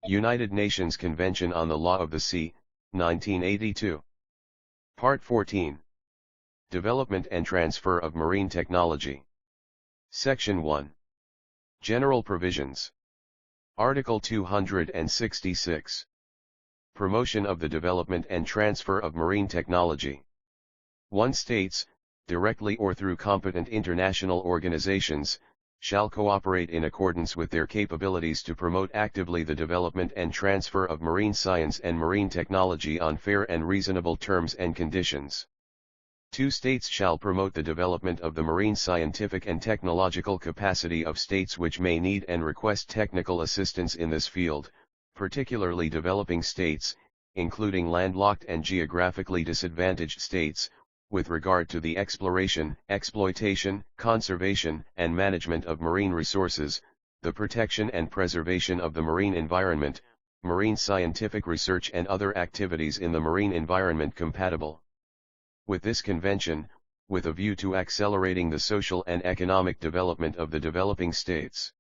United Nations Convention on the Law of the Sea, 1982. Part 14. Development and Transfer of Marine Technology. Section 1. General Provisions. Article 266. Promotion of the development and transfer of marine technology. 1. States, directly or through competent international organizations, shall cooperate in accordance with their capabilities to promote actively the development and transfer of marine science and marine technology on fair and reasonable terms and conditions. 2. States shall promote the development of the marine scientific and technological capacity of states which may need and request technical assistance in this field, particularly developing states, including landlocked and geographically disadvantaged states, with regard to the exploration, exploitation, conservation, and management of marine resources, the protection and preservation of the marine environment, marine scientific research and other activities in the marine environment compatible with this convention, with a view to accelerating the social and economic development of the developing states.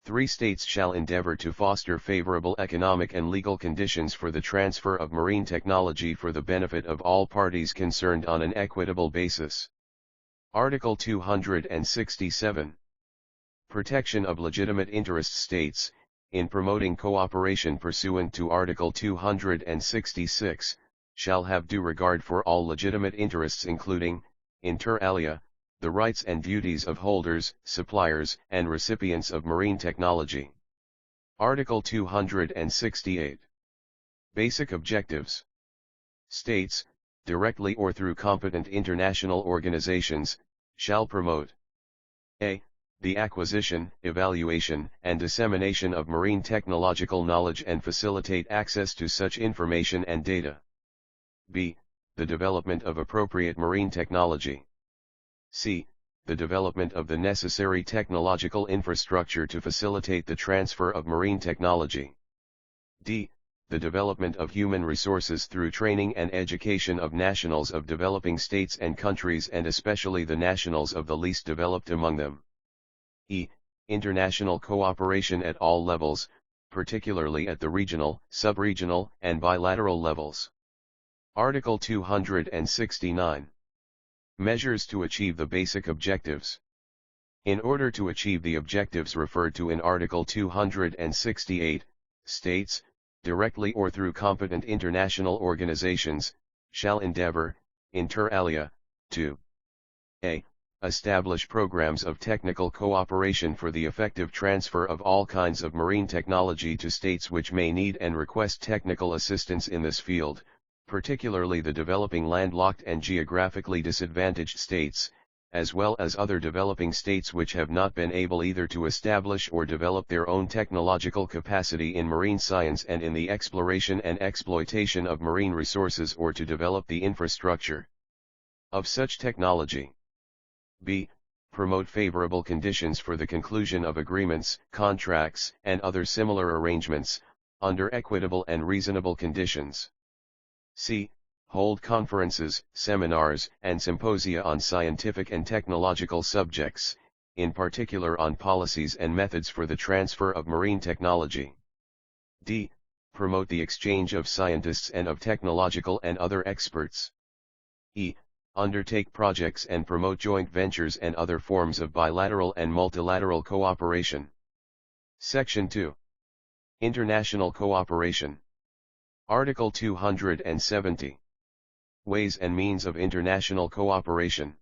3. States shall endeavor to foster favorable economic and legal conditions for the transfer of marine technology for the benefit of all parties concerned on an equitable basis. Article 267. Protection of legitimate interest. States, in promoting cooperation pursuant to Article 266, shall have due regard for all legitimate interests including, inter alia, the rights and duties of holders, suppliers, and recipients of marine technology. Article 268. Basic Objectives. States, directly or through competent international organizations, shall promote a. The acquisition, evaluation, and dissemination of marine technological knowledge and facilitate access to such information and data. B. The development of appropriate marine technology. C. The development of the necessary technological infrastructure to facilitate the transfer of marine technology. D. The development of human resources through training and education of nationals of developing states and countries and especially the nationals of the least developed among them. E. International cooperation at all levels, particularly at the regional, sub-regional, and bilateral levels. Article 269. Measures to achieve the basic objectives. In order to achieve the objectives referred to in Article 268, states, directly or through competent international organizations, shall endeavor, inter alia, to a. Establish programs of technical cooperation for the effective transfer of all kinds of marine technology to states which may need and request technical assistance in this field, particularly the developing landlocked and geographically disadvantaged states, as well as other developing states which have not been able either to establish or develop their own technological capacity in marine science and in the exploration and exploitation of marine resources or to develop the infrastructure of such technology. B. Promote favorable conditions for the conclusion of agreements, contracts, and other similar arrangements, under equitable and reasonable conditions. C. Hold conferences, seminars, and symposia on scientific and technological subjects, in particular on policies and methods for the transfer of marine technology. D. Promote the exchange of scientists and of technological and other experts. E. Undertake projects and promote joint ventures and other forms of bilateral and multilateral cooperation. Section 2. International Cooperation. Article 270. Ways and means of international cooperation.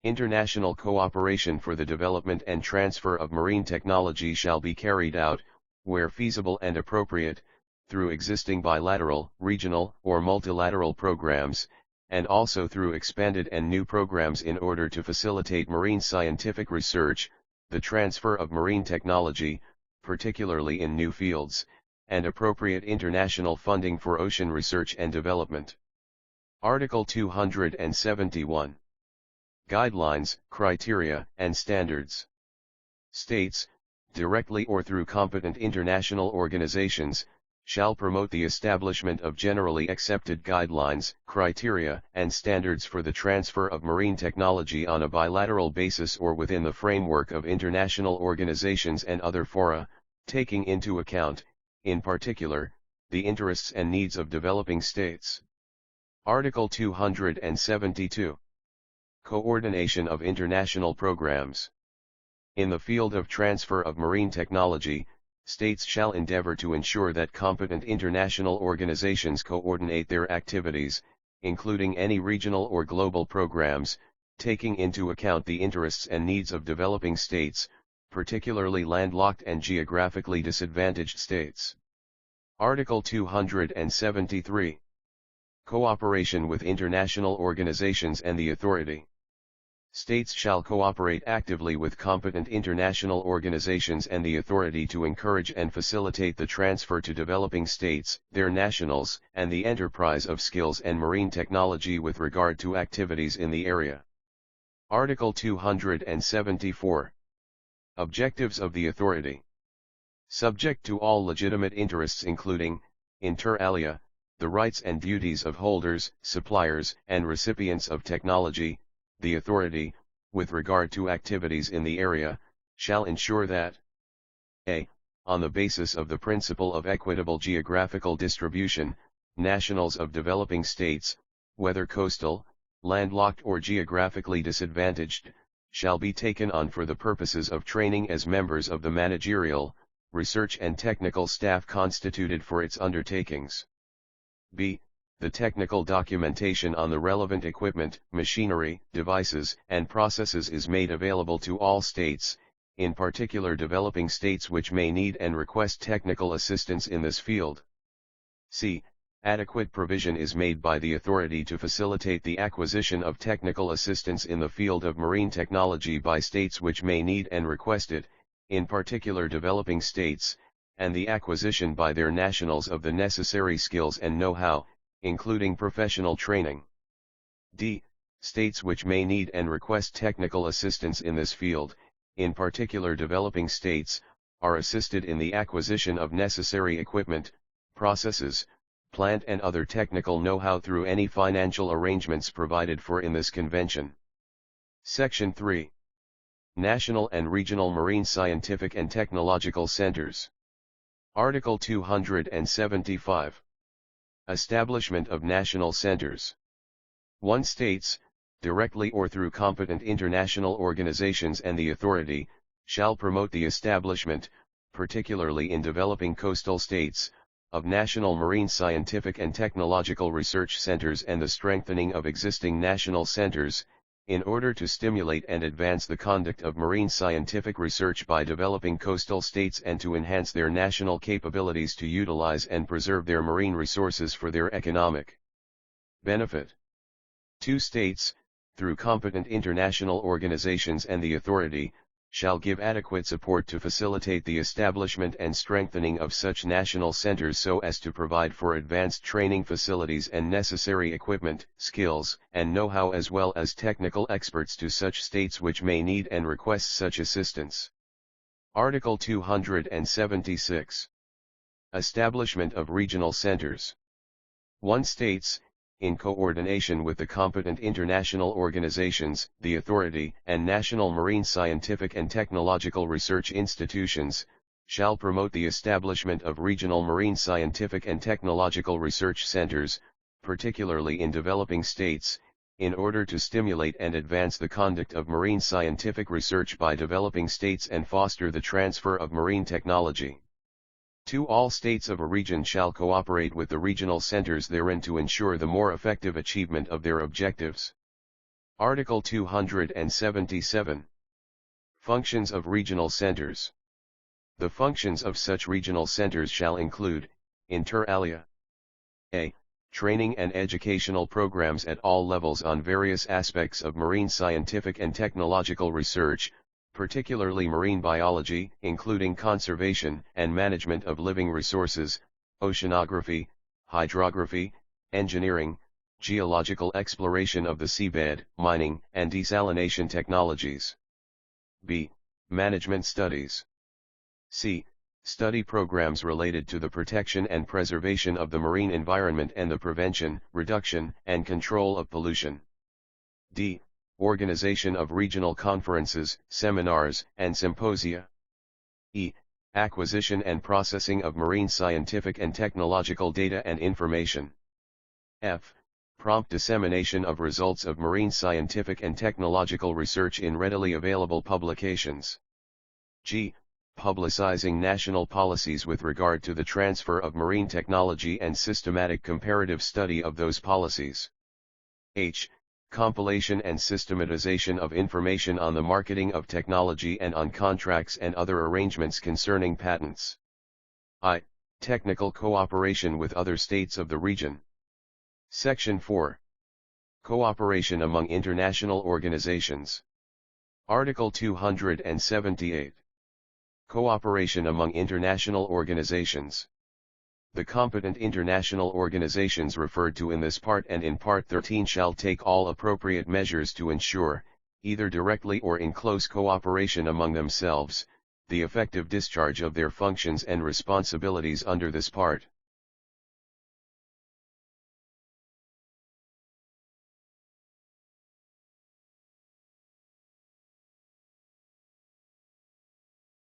International cooperation for the development and transfer of marine technology shall be carried out, where feasible and appropriate, through existing bilateral, regional, or multilateral programs, and also through expanded and new programs in order to facilitate marine scientific research, the transfer of marine technology, particularly in new fields, and appropriate international funding for ocean research and development. Article 271. Guidelines, criteria, and standards. States, directly or through competent international organizations, shall promote the establishment of generally accepted guidelines, criteria, and standards for the transfer of marine technology on a bilateral basis or within the framework of international organizations and other fora, taking into account, in particular, the interests and needs of developing states. Article 272. Coordination of international programs. In the field of transfer of marine technology, states shall endeavor to ensure that competent international organizations coordinate their activities, including any regional or global programs, taking into account the interests and needs of developing states, particularly landlocked and geographically disadvantaged states. Article 273. Cooperation with international organizations and the authority. States shall cooperate actively with competent international organizations and the authority to encourage and facilitate the transfer to developing states, their nationals, and the enterprise of skills and marine technology with regard to activities in the area. Article 274. Objectives of the authority. Subject to all legitimate interests including, inter alia, the rights and duties of holders, suppliers, and recipients of technology, the authority, with regard to activities in the area, shall ensure that a. On the basis of the principle of equitable geographical distribution, nationals of developing states, whether coastal, landlocked or geographically disadvantaged, shall be taken on for the purposes of training as members of the managerial, research and technical staff constituted for its undertakings. b. The technical documentation on the relevant equipment, machinery, devices, and processes is made available to all states, in particular developing states which may need and request technical assistance in this field. c. Adequate provision is made by the authority to facilitate the acquisition of technical assistance in the field of marine technology by states which may need and request it, in particular developing states, and the acquisition by their nationals of the necessary skills and know-how, including professional training. d. States which may need and request technical assistance in this field, in particular developing states, are assisted in the acquisition of necessary equipment, processes, plant and other technical know-how through any financial arrangements provided for in this convention. Section 3. National and Regional Marine Scientific and Technological Centers. Article 275. Establishment of national centers. 1. States, directly or through competent international organizations and the authority, shall promote the establishment, particularly in developing coastal states, of national marine scientific and technological research centers and the strengthening of existing national centers, in order to stimulate and advance the conduct of marine scientific research by developing coastal states and to enhance their national capabilities to utilize and preserve their marine resources for their economic benefit. 2. States, through competent international organizations and the authority, shall give adequate support to facilitate the establishment and strengthening of such national centers so as to provide for advanced training facilities and necessary equipment, skills, and know-how as well as technical experts to such states which may need and request such assistance. Article 276. Establishment of regional centers. 1. States, in coordination with the competent international organizations, the authority, and national marine scientific and technological research institutions, shall promote the establishment of regional marine scientific and technological research centers, particularly in developing states, in order to stimulate and advance the conduct of marine scientific research by developing states and foster the transfer of marine technology. 2. All states of a region shall cooperate with the regional centers therein to ensure the more effective achievement of their objectives. Article 277. Functions of regional centers. The functions of such regional centers shall include, inter alia, a. Training and educational programs at all levels on various aspects of marine scientific and technological research, particularly marine biology, including conservation and management of living resources, oceanography, hydrography, engineering, geological exploration of the seabed, mining and desalination technologies. b. Management studies. c. Study programs related to the protection and preservation of the marine environment and the prevention, reduction, and control of pollution. d. Organization of regional conferences, seminars, and symposia. e. acquisition and processing of marine scientific and technological data and information. F. Prompt dissemination of results of marine scientific and technological research in readily available publications. G. Publicizing national policies with regard to the transfer of marine technology and systematic comparative study of those policies. H. Compilation and systematization of information on the marketing of technology and on contracts and other arrangements concerning patents. I. Technical cooperation with other states of the region. Section 4. Cooperation among international organizations. Article 278. Cooperation among international organizations. The competent international organizations referred to in this part and in Part 13 shall take all appropriate measures to ensure, either directly or in close cooperation among themselves, the effective discharge of their functions and responsibilities under this part.